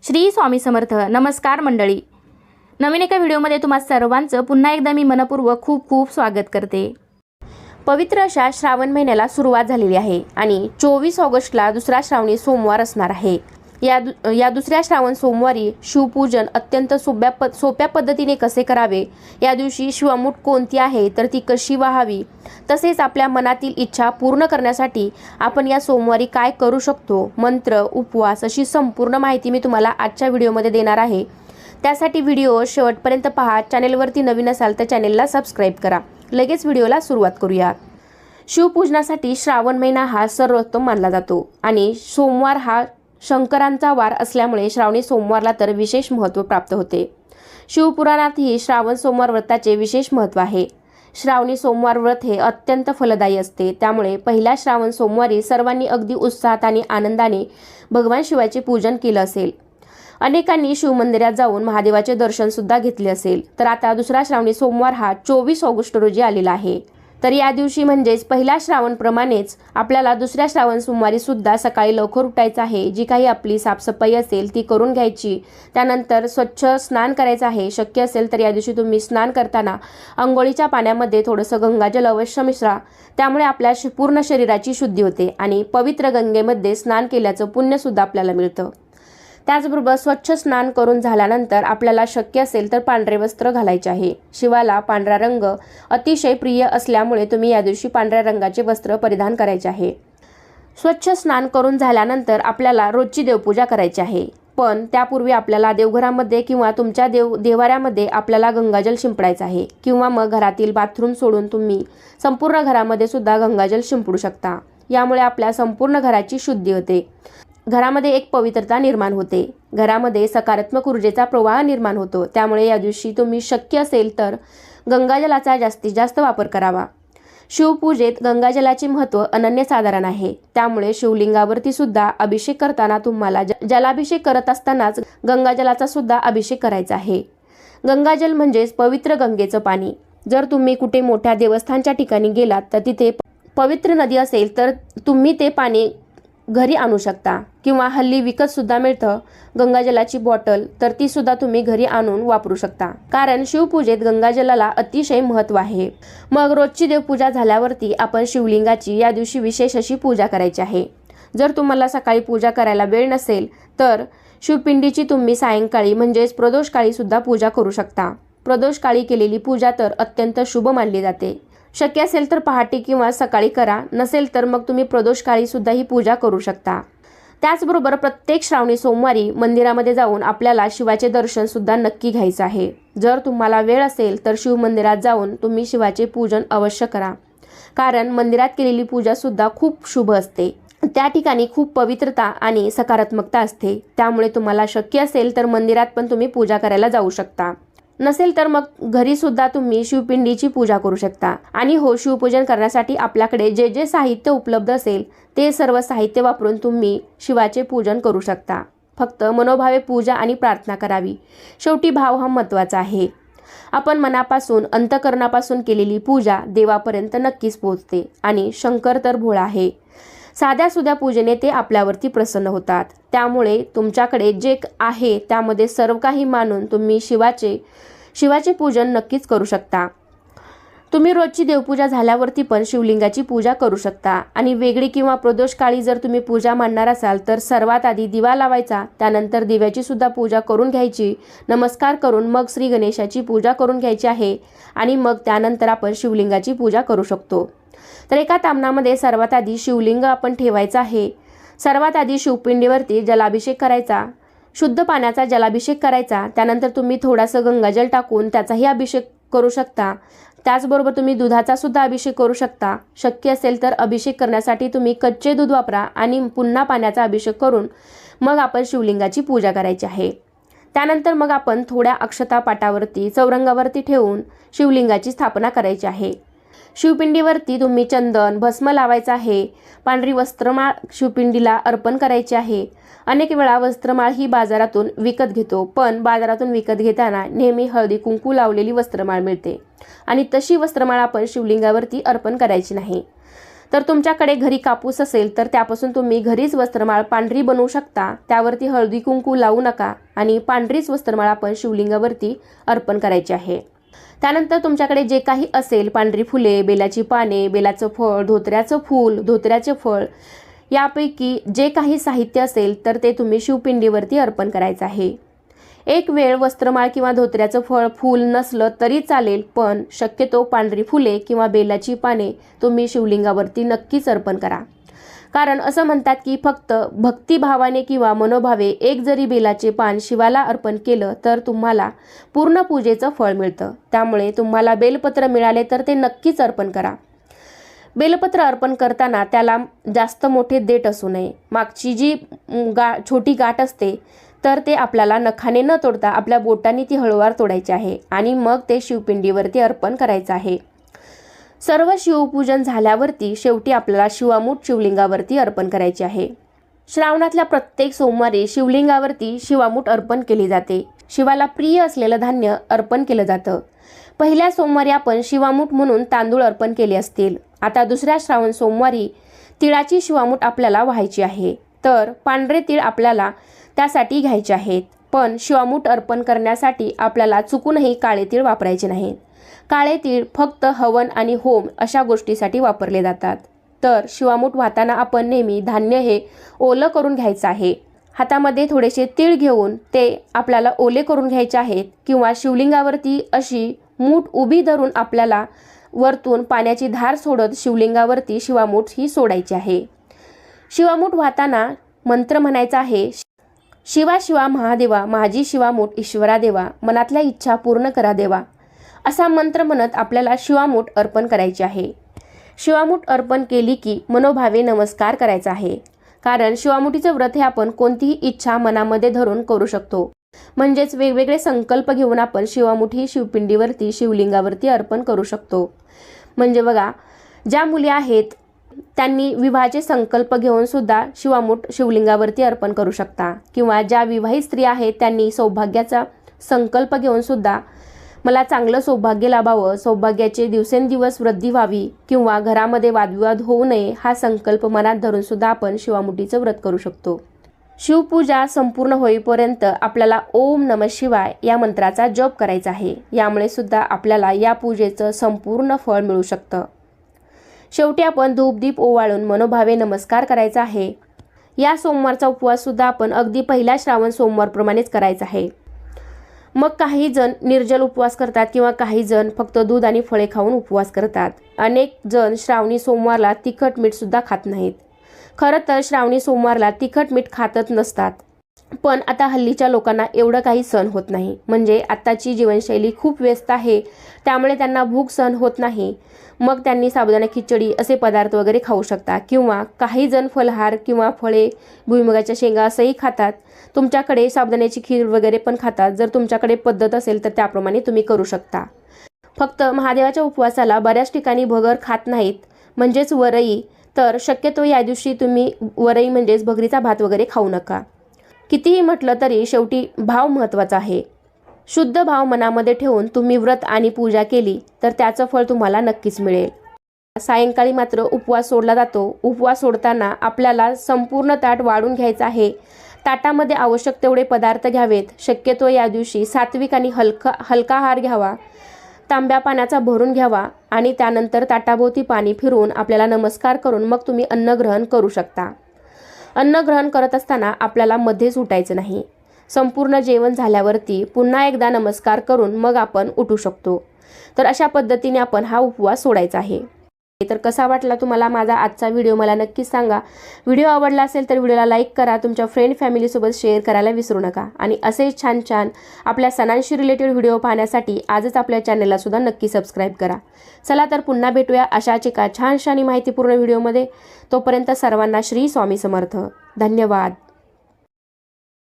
श्री स्वामी समर्थ. नमस्कार मंडळी. नवीन एका व्हिडिओमध्ये तुम्हा सर्वांचं पुन्हा एकदा मी मनपूर्वक खूप खूप स्वागत करते. पवित्र अशा श्रावण महिन्याला सुरुवात झालेली आहे आणि 24 ऑगस्टला दुसरा श्रावणी सोमवार असणार आहे. या दुसऱ्या श्रावण सोमवारी शिवपूजन अत्यंत सोप्या पद्धतीने कसे करावे, या दिवशी शिवमूठ कोणती आहे तर ती कशी वाहावी, तसेच आपल्या मनातील इच्छा पूर्ण करण्यासाठी आपण या सोमवारी काय करू शकतो, मंत्र, उपवास अशी संपूर्ण माहिती मी तुम्हाला आजच्या व्हिडिओमध्ये देणार आहे. त्यासाठी व्हिडिओ शेवटपर्यंत पहा. चॅनेलवरती नवीन असाल तर चॅनेलला सबस्क्राईब करा. लगेच व्हिडिओला सुरुवात करूया. शिवपूजनासाठी श्रावण महिना हा सर्वोत्तम मानला जातो आणि सोमवार हा शंकरांचा वार असल्यामुळे श्रावणी सोमवारला तर विशेष महत्त्व प्राप्त होते. शिवपुराणातही श्रावण सोमवार व्रताचे विशेष महत्त्व आहे. श्रावणी सोमवार व्रत हे अत्यंत फलदायी असते. त्यामुळे पहिल्या श्रावण सोमवारी सर्वांनी अगदी उत्साहात आणि आनंदाने भगवान शिवाचे पूजन केलं असेल. अनेकांनी शिवमंदिरात जाऊन महादेवाचे दर्शन सुद्धा घेतले असेल. तर आता दुसरा श्रावणी सोमवार हा 24 ऑगस्ट रोजी आलेला आहे. तर या दिवशी म्हणजेच पहिल्या श्रावणप्रमाणेच आपल्याला दुसऱ्या श्रावण सोमवारी सुद्धा सकाळी लवकर उठायचं आहे. जी काही आपली साफसफाई असेल ती करून घ्यायची. त्यानंतर स्वच्छ स्नान करायचं आहे. शक्य असेल तर या दिवशी तुम्ही स्नान करताना अंघोळीच्या पाण्यामध्ये थोडंसं गंगाजल अवश्य मिसळा. त्यामुळे आपल्या पूर्ण शरीराची शुद्धी होते आणि पवित्र गंगेमध्ये स्नान केल्याचं पुण्यसुद्धा आपल्याला मिळतं. त्याचबरोबर स्वच्छ स्नान करून झाल्यानंतर आपल्याला शक्य असेल तर पांढरे वस्त्र घालायचे आहे. शिवाला पांढरा रंग अतिशय प्रिय असल्यामुळे तुम्ही या दिवशी पांढऱ्या रंगाचे वस्त्र परिधान करायचे आहे. स्वच्छ स्नान करून झाल्यानंतर आपल्याला रोजची देवपूजा करायची आहे. पण त्यापूर्वी आपल्याला देवघरामध्ये किंवा तुमच्या देवाऱ्यामध्ये आपल्याला गंगाजल शिंपडायचं आहे किंवा मग घरातील बाथरूम सोडून तुम्ही संपूर्ण घरामध्ये सुद्धा गंगाजल शिंपडू शकता. यामुळे आपल्या संपूर्ण घराची शुद्धी होते. घरामध्ये एक पवित्रता निर्माण होते. घरामध्ये सकारात्मक ऊर्जेचा प्रवाह निर्माण होतो. त्यामुळे या दिवशी तुम्ही शक्य असेल तर गंगाजलाचा जास्तीत जास्त वापर करावा. शिवपूजेत गंगाजलाचे महत्त्व अनन्यसाधारण आहे. त्यामुळे शिवलिंगावरती सुद्धा अभिषेक करताना तुम्हाला जलाभिषेक करत असतानाच गंगाजलाचा सुद्धा अभिषेक करायचा आहे. गंगाजल म्हणजेच पवित्र गंगेचं पाणी. जर तुम्ही कुठे मोठ्या देवस्थानच्या ठिकाणी गेलात तर तिथे पवित्र नदी असेल तर तुम्ही ते पाणी घरी आणू शकता किंवा हल्ली विकत सुद्धा मिळतं गंगाजलाची बॉटल, तर ती सुद्धा तुम्ही घरी आणून वापरू शकता. कारण शिवपूजेत गंगाजलाला अतिशय महत्त्व आहे. मग रोजची देवपूजा झाल्यावरती आपण शिवलिंगाची या दिवशी विशेष अशी पूजा करायची आहे. जर तुम्हाला सकाळी पूजा करायला वेळ नसेल तर शिवपिंडीची तुम्ही सायंकाळी म्हणजेच प्रदोषकाळी सुद्धा पूजा करू शकता. प्रदोषकाळी केलेली पूजा तर अत्यंत शुभ मानली जाते. शक्य असेल तर पहाटे किंवा सकाळी करा. नसेल तर मग तुम्ही प्रदोषकाळी सुद्धा ही पूजा करू शकता. त्याचबरोबर प्रत्येक श्रावणी सोमवारी मंदिरामध्ये जाऊन आपल्याला शिवाचे दर्शन सुद्धा नक्की घ्यायचं आहे. जर तुम्हाला वेळ असेल तर शिवमंदिरात जाऊन तुम्ही शिवाचे पूजन अवश्य करा. कारण मंदिरात केलेली पूजा सुद्धा खूप शुभ असते. त्या ठिकाणी खूप पवित्रता आणि सकारात्मकता असते. त्यामुळे तुम्हाला शक्य असेल तर मंदिरात पण तुम्ही पूजा करायला जाऊ शकता. नसेल तर मग घरी सुद्धा तुम्ही शिवपिंडीची पूजा करू शकता. आणि हो, शिवपूजन करण्यासाठी आपल्याकडे जे जे साहित्य उपलब्ध असेल ते सर्व साहित्य वापरून तुम्ही शिवाचे पूजन करू शकता. फक्त मनोभावे पूजा आणि प्रार्थना करावी. शेवटी भाव हा महत्त्वाचा आहे. आपण मनापासून अंतःकरणापासून केलेली पूजा देवापर्यंत नक्कीच पोहोचते आणि शंकर तर भोळा आहे. साध्या सुध्या पूजेने ते आपल्यावरती प्रसन्न होतात. त्यामुळे तुमच्याकडे जे आहे त्यामध्ये सर्व काही मानून तुम्ही शिवाचे पूजन नक्कीच करू शकता. तुम्ही रोजची देवपूजा झाल्यावरती पण शिवलिंगाची पूजा करू शकता. आणि वेगळी किंवा प्रदोषकाळी जर तुम्ही पूजा मांडणार असाल तर सर्वात आधी दिवा लावायचा. त्यानंतर दिव्याची सुद्धा पूजा करून घ्यायची. नमस्कार करून मग श्री गणेशाची पूजा करून घ्यायची आहे आणि मग त्यानंतर आपण शिवलिंगाची पूजा करू शकतो. तर एका तामणामध्ये सर्वात आधी शिवलिंग आपण ठेवायचं आहे. सर्वात आधी शिवपिंडीवरती जलाभिषेक करायचा. शुद्ध पाण्याचा जलाभिषेक करायचा. त्यानंतर तुम्ही थोडासा गंगाजल टाकून त्याचाही अभिषेक करू शकता. त्याचबरोबर तुम्ही दुधाचा सुद्धा अभिषेक करू शकता. शक्य असेल तर अभिषेक करण्यासाठी तुम्ही कच्चे दूध वापरा आणि पुन्हा पाण्याचा अभिषेक करून मग आपण शिवलिंगाची पूजा करायची आहे. त्यानंतर मग आपण थोड्या अक्षता पाटावरती चौरंगावरती ठेवून शिवलिंगाची स्थापना करायची आहे. शिवपिंडीवरती तुम्ही चंदन, भस्म लावायचं आहे. पांढरी वस्त्रमाळ शिवपिंडीला अर्पण करायची आहे. अनेक वेळा वस्त्रमाळ ही बाजारातून विकत घेतो, पण बाजारातून विकत घेताना नेहमी हळदी कुंकू लावलेली वस्त्रमाळ मिळते आणि तशी वस्त्रमाळ आपण शिवलिंगावरती अर्पण करायची नाही. तर तुमच्याकडे घरी कापूस असेल तर त्यापासून तुम्ही घरीच वस्त्रमाळ पांढरी बनवू शकता। त्यावरती हळदी कुंकू लावू नका आणि पांढरीच वस्त्रमाळ आपण शिवलिंगावरती अर्पण करायची आहे। त्यानंतर तुमच्याकडे जे काही असेल, पांढरी फुले, बेलाची पाने, बेलाचं फळ, धोत्र्याचं फूल, धोत्र्याचे फळ, यापैकी जे काही साहित्य असेल तर ते तुम्ही शिवपिंडीवरती अर्पण करायचं आहे। एक वेळ वस्त्रमाळ किंवा धोत्र्याचं फळ, फूल नसलं तरी चालेल, पण शक्यतो पांढरी फुले किंवा बेलाची पाने तुम्ही शिवलिंगावरती नक्कीच अर्पण करा। कारण असं म्हणतात की फक्त भक्तिभावाने किंवा मनोभावे एक जरी बेलाचे पान शिवाला अर्पण केलं तर तुम्हाला पूर्ण पूजेचं फळ मिळतं। त्यामुळे तुम्हाला बेलपत्र मिळाले तर ते नक्कीच अर्पण करा। बेलपत्र अर्पण करताना त्याला जास्त मोठे देठ असू नये। मागची जी छोटी गाठ असते तर ते आपल्याला नखाने न तोडता आपल्या बोटांनी ती हळूवार तोडायची आहे आणि मग ते शिवपिंडीवरती अर्पण करायचं आहे। सर्व शिवपूजन झाल्यावरती शेवटी आपल्याला शिवामूठ शिवलिंगावरती अर्पण करायचे आहे। श्रावणातल्या प्रत्येक सोमवारी शिवलिंगावरती शिवामूठ अर्पण केली जाते। शिवाला प्रिय असलेलं धान्य अर्पण केलं जातं। पहिल्या सोमवारी आपण शिवामूठ म्हणून तांदूळ अर्पण केले असतील। आता दुसऱ्या श्रावण सोमवारी तिळाची शिवामूठ आपल्याला व्हायची आहे, तर पांढरे तीळ आपल्याला त्यासाठी घ्यायचे आहेत। पण शिवामूठ अर्पण करण्यासाठी आपल्याला चुकूनही काळे तीळ वापरायचे नाहीत। काळे तीळ फक्त हवन आणि होम अशा गोष्टीसाठी वापरले जातात। तर शिवामूठ वाहताना आपण नेहमी धान्य हे ओलं करून घ्यायचं आहे। हातामध्ये थोडेसे तीळ घेऊन ते आपल्याला ओले करून घ्यायचे आहेत किंवा शिवलिंगावरती अशी मूठ उभी धरून आपल्याला वरतून पाण्याची धार सोडत शिवलिंगावरती शिवामूठ ही सोडायची आहे। शिवामूठ वाहताना मंत्र म्हणायचा आहे, शिवा शिवा महादेवा, माझी शिवामूठ ईश्वरा देवा, मनातल्या इच्छा पूर्ण करा देवा, असा मंत्र म्हणत आपल्याला शिवामूठ अर्पण करायची आहे। शिवामूठ अर्पण केली की मनोभावे नमस्कार करायचा आहे। कारण शिवामुठीचं व्रत हे आपण कोणतीही इच्छा मनामध्ये धरून करू शकतो। म्हणजेच वेगवेगळे संकल्प घेऊन आपण शिवामुठी शिवपिंडीवरती शिवलिंगावरती अर्पण करू शकतो। म्हणजे बघा, ज्या मुली आहेत त्यांनी विवाहाचे संकल्प घेऊन सुद्धा शिवामूठ शिवलिंगावरती अर्पण करू शकता, किंवा ज्या विवाहित स्त्री आहेत त्यांनी सौभाग्याचा संकल्प घेऊन सुद्धा मला चांगलं सौभाग्य लाभावं, सौभाग्याचे दिवसेंदिवस वृद्धी व्हावी किंवा घरामध्ये वादविवाद होऊ नये हा संकल्प मनात धरून सुद्धा आपण शिवामुठीचं व्रत करू शकतो। शिवपूजा संपूर्ण होईपर्यंत आपल्याला ओम नमः शिवाय या मंत्राचा जप करायचा आहे। यामुळे सुद्धा आपल्याला या पूजेचं संपूर्ण फळ मिळू शकतं। शेवटी आपण धूपदीप ओवाळून मनोभावे नमस्कार करायचा आहे। या सोमवारचा उपवास सुद्धा आपण अगदी पहिल्या श्रावण सोमवारप्रमाणेच करायचा आहे। मग काही जण निर्जल उपवास करतात किंवा काही जण फक्त दूध आणि फळे खाऊन उपवास करतात। अनेक जण श्रावणी सोमवारला तिखट मीठ सुद्धा खात नाहीत। खरं तर श्रावणी सोमवारला तिखट मीठ खातच नसतात, पण आता हल्लीच्या लोकांना एवढं काही सहन होत नाही। म्हणजे आत्ताची जीवनशैली खूप व्यस्त आहे, त्यामुळे त्यांना भूक सहन होत नाही। मग त्यांनी साबुदाणा खिचडी असे पदार्थ वगैरे खाऊ शकता, किंवा काही जण फलहार किंवा फळे, भुईमुगाच्या शेंगा असंही खातात। तुमच्याकडे साबुदाण्याची खीर वगैरे पण खातात। जर तुमच्याकडे पद्धत असेल तर त्याप्रमाणे तुम्ही करू शकता। फक्त महादेवाच्या उपवासाला बऱ्याच ठिकाणी भगर खात नाहीत, म्हणजेच वरई। तर शक्यतो या दिवशी तुम्ही वरई म्हणजेच भगरीचा भात वगैरे खाऊ नका। कितीही म्हटलं तरी शेवटी भाव महत्त्वाचा आहे। शुद्ध भाव मनामध्ये ठेवून तुम्ही व्रत आणि पूजा केली तर त्याचं फळ तुम्हाला नक्कीच मिळेल। सायंकाळी मात्र उपवास सोडला जातो। उपवास सोडताना आपल्याला संपूर्ण ताट वाढून घ्यायचं आहे। ताटामध्ये आवश्यक तेवढे पदार्थ घ्यावेत। शक्यतो या दिवशी सात्विक आणि हलका आहार घ्यावा। तांब्या पाण्याचा भरून घ्यावा आणि त्यानंतर ताटाभोवती पाणी फिरवून आपल्याला नमस्कार करून मग तुम्ही अन्न ग्रहण करू शकता। अन्न ग्रहण करत असताना आपल्याला मध्येच उठायचं नाही। संपूर्ण जेवण झाल्यावरती पुन्हा एकदा नमस्कार करून मग आपण उठू शकतो। तर अशा पद्धतीने आपण हा उपवास सोडायचा आहे। तर कसा वाटला तुम्हाला माझा आजचा व्हिडिओ मला नक्कीच सांगा। व्हिडिओ आवडला असेल तर व्हिडिओला लाईक करा, तुमच्या फ्रेंड फॅमिलीसोबत शेअर करायला विसरू नका। आणि असे छान छान आपल्या सणांशी रिलेटेड व्हिडिओ पाहण्यासाठी आजच आपल्या चॅनलला सुद्धा नक्की सबस्क्राईब करा। चला तर पुन्हा भेटूया अशाच एका छानशा आणि माहितीपूर्ण व्हिडिओमध्ये। तोपर्यंत सर्वांना श्री स्वामी समर्थ। धन्यवाद।